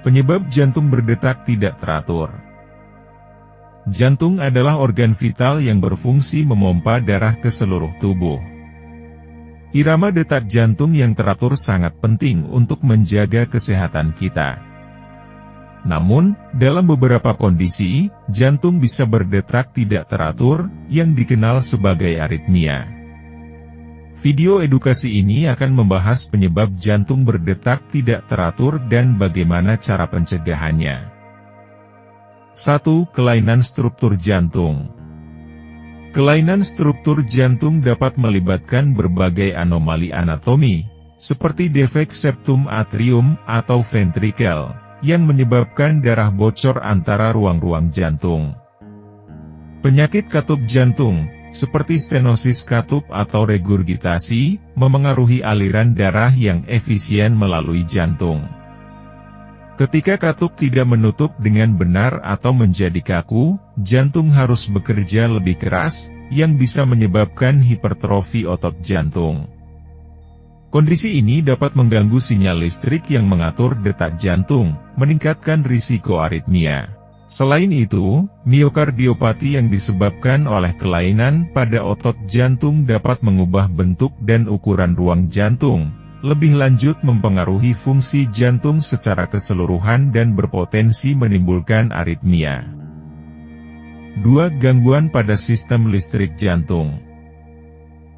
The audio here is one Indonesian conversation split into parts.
Penyebab jantung berdetak tidak teratur. Jantung adalah organ vital yang berfungsi memompa darah ke seluruh tubuh. Irama detak jantung yang teratur sangat penting untuk menjaga kesehatan kita. Namun, dalam beberapa kondisi, jantung bisa berdetak tidak teratur, yang dikenal sebagai aritmia. Video edukasi ini akan membahas penyebab jantung berdetak tidak teratur dan bagaimana cara pencegahannya. 1. Kelainan struktur jantung. Kelainan struktur jantung dapat melibatkan berbagai anomali anatomi, seperti defek septum atrium atau ventrikel, yang menyebabkan darah bocor antara ruang-ruang jantung. Penyakit katup jantung, seperti stenosis katup atau regurgitasi, memengaruhi aliran darah yang efisien melalui jantung. Ketika katup tidak menutup dengan benar atau menjadi kaku, jantung harus bekerja lebih keras, yang bisa menyebabkan hipertrofi otot jantung. Kondisi ini dapat mengganggu sinyal listrik yang mengatur detak jantung, meningkatkan risiko aritmia. Selain itu, miokardiopati yang disebabkan oleh kelainan pada otot jantung dapat mengubah bentuk dan ukuran ruang jantung, lebih lanjut mempengaruhi fungsi jantung secara keseluruhan dan berpotensi menimbulkan aritmia. 2. Gangguan pada sistem listrik jantung.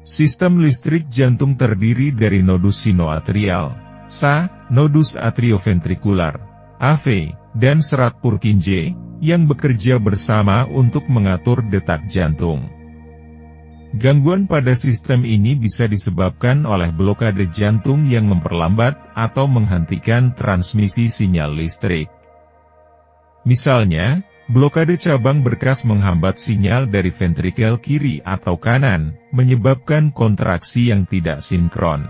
Sistem listrik jantung terdiri dari nodus sinoatrial, SA, nodus atrioventrikular, AV, dan serat Purkinje, yang bekerja bersama untuk mengatur detak jantung. Gangguan pada sistem ini bisa disebabkan oleh blokade jantung yang memperlambat atau menghentikan transmisi sinyal listrik. Misalnya, blokade cabang berkas menghambat sinyal dari ventrikel kiri atau kanan, menyebabkan kontraksi yang tidak sinkron.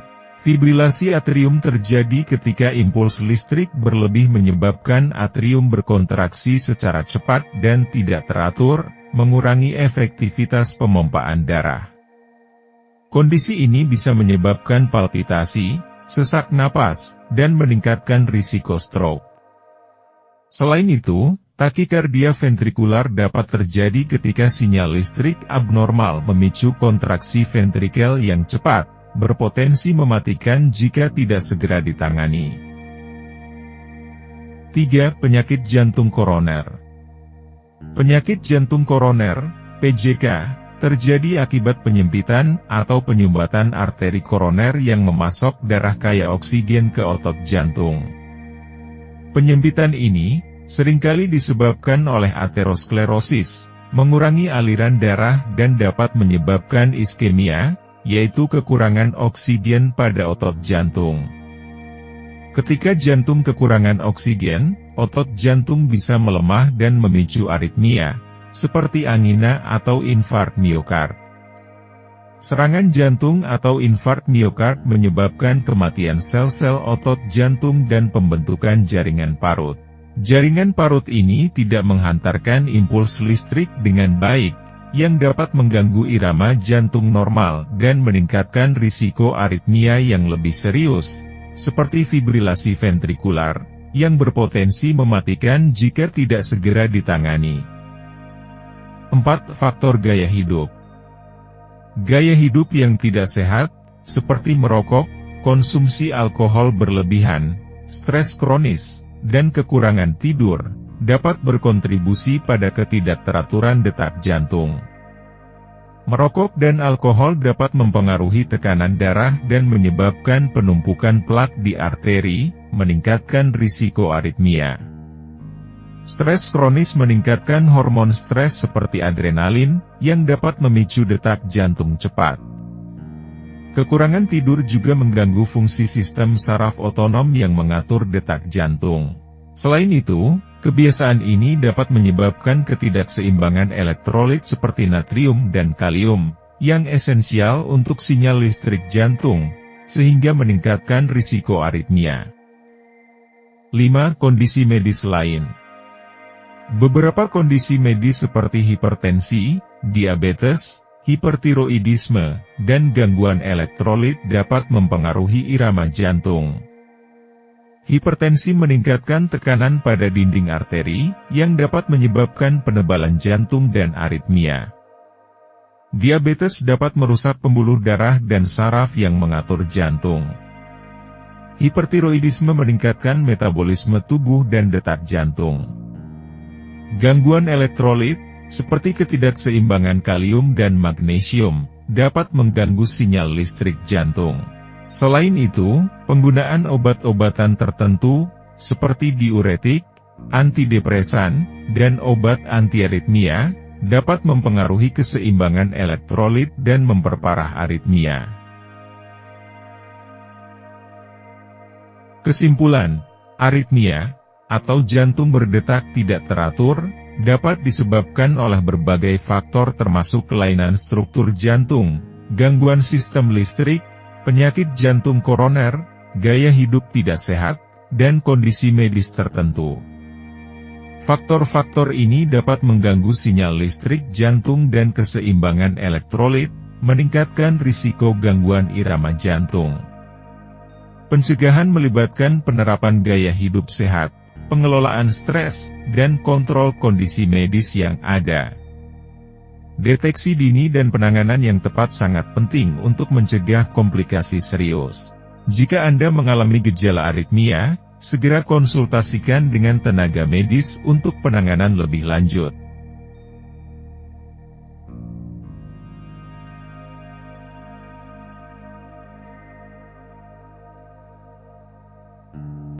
Fibrilasi atrium terjadi ketika impuls listrik berlebih menyebabkan atrium berkontraksi secara cepat dan tidak teratur, mengurangi efektivitas pemompaan darah. Kondisi ini bisa menyebabkan palpitasi, sesak napas, dan meningkatkan risiko stroke. Selain itu, takikardia ventrikular dapat terjadi ketika sinyal listrik abnormal memicu kontraksi ventrikel yang cepat, berpotensi mematikan jika tidak segera ditangani. 3. Penyakit jantung koroner. Penyakit jantung koroner, PJK, terjadi akibat penyempitan atau penyumbatan arteri koroner yang memasok darah kaya oksigen ke otot jantung. Penyempitan ini seringkali disebabkan oleh aterosklerosis, mengurangi aliran darah dan dapat menyebabkan iskemia, yaitu kekurangan oksigen pada otot jantung. Ketika jantung kekurangan oksigen, otot jantung bisa melemah dan memicu aritmia, seperti angina atau infark miokard. Serangan jantung atau infark miokard menyebabkan kematian sel-sel otot jantung dan pembentukan jaringan parut. Jaringan parut ini tidak menghantarkan impuls listrik dengan baik, yang dapat mengganggu irama jantung normal dan meningkatkan risiko aritmia yang lebih serius, seperti fibrilasi ventrikular, yang berpotensi mematikan jika tidak segera ditangani. 4. Faktor gaya hidup. Gaya hidup yang tidak sehat, seperti merokok, konsumsi alkohol berlebihan, stres kronis, dan kekurangan tidur, dapat berkontribusi pada ketidakteraturan detak jantung. Merokok dan alkohol dapat mempengaruhi tekanan darah dan menyebabkan penumpukan plak di arteri, meningkatkan risiko aritmia. Stres kronis meningkatkan hormon stres seperti adrenalin, yang dapat memicu detak jantung cepat. Kekurangan tidur juga mengganggu fungsi sistem saraf otonom yang mengatur detak jantung. Selain itu, kebiasaan ini dapat menyebabkan ketidakseimbangan elektrolit seperti natrium dan kalium, yang esensial untuk sinyal listrik jantung, sehingga meningkatkan risiko aritmia. 5. Kondisi medis lain. Beberapa kondisi medis seperti hipertensi, diabetes, hipertiroidisme, dan gangguan elektrolit dapat mempengaruhi irama jantung. Hipertensi meningkatkan tekanan pada dinding arteri, yang dapat menyebabkan penebalan jantung dan aritmia. Diabetes dapat merusak pembuluh darah dan saraf yang mengatur jantung. Hipertiroidisme meningkatkan metabolisme tubuh dan detak jantung. Gangguan elektrolit, seperti ketidakseimbangan kalium dan magnesium, dapat mengganggu sinyal listrik jantung. Selain itu, penggunaan obat-obatan tertentu, seperti diuretik, antidepresan, dan obat antiaritmia, dapat mempengaruhi keseimbangan elektrolit dan memperparah aritmia. Kesimpulan, aritmia, atau jantung berdetak tidak teratur, dapat disebabkan oleh berbagai faktor termasuk kelainan struktur jantung, gangguan sistem listrik, penyakit jantung koroner, gaya hidup tidak sehat, dan kondisi medis tertentu. Faktor-faktor ini dapat mengganggu sinyal listrik jantung dan keseimbangan elektrolit, meningkatkan risiko gangguan irama jantung. Pencegahan melibatkan penerapan gaya hidup sehat, pengelolaan stres, dan kontrol kondisi medis yang ada. Deteksi dini dan penanganan yang tepat sangat penting untuk mencegah komplikasi serius. Jika Anda mengalami gejala aritmia, segera konsultasikan dengan tenaga medis untuk penanganan lebih lanjut.